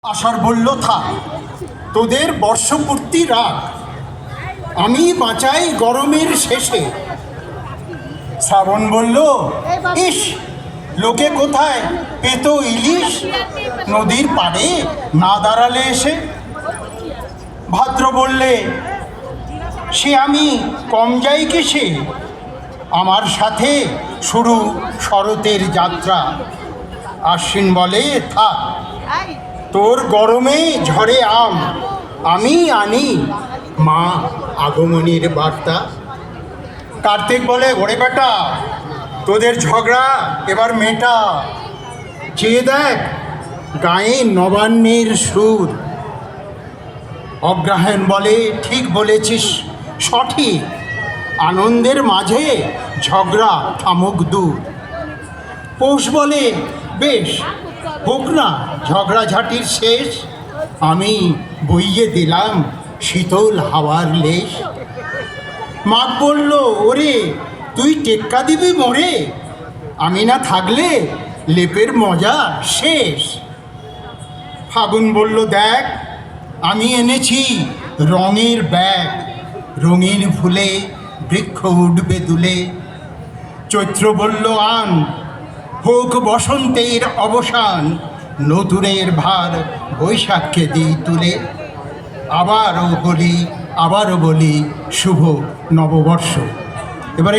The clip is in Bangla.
আষাঢ় বলল থাক, তোদের বর্ষপূর্তি রাখ, আমি বাঁচাই গরমের শেষে। শ্রাবণ বলল ইস, লোকে কোথায় পেত ইলিশ, নদীর পাড়ে না দাঁড়ালে এসে। ভাদ্র বললে সে আমি কম যাই কিসে, আমার সাথে শুরু শরতের যাত্রা। আশ্বিন বলে থাক, তোর গরমে ঝরে আম, আমি আনি মা আগমনীর বার্তা। কার্তিক বলে ওরে বেটা, তোদের ঝগড়া এবার মেটা, চেয়ে দেখ গায়ে নবান্নের সুর। অগ্রহায়ণ বলে ঠিক বলেছিস, সঠিক, আনন্দের মাঝে ঝগড়া থামুক দূর। পৌষ বলে বেশ, হোক না ঝগড়াঝাটির শেষ, আমি বইয়ে দিলাম শীতল হাওয়ার লেশ। মাঘ বলল ওরে তুই টেক্কা দিবি মোরে, আমি না থাকলে লেপের মজা শেষ। ফাগুন বলল দেখ, আমি এনেছি রঙের ব্যাগ, রঙিন ফুলে বৃক্ষ উঠবে দুলে। চৈত্র বলল আন, হোক বসন্তের অবসান, নতুনের ভার বৈশাখকে দিই তুলে। আবারও বলি শুভ নববর্ষ। এবারে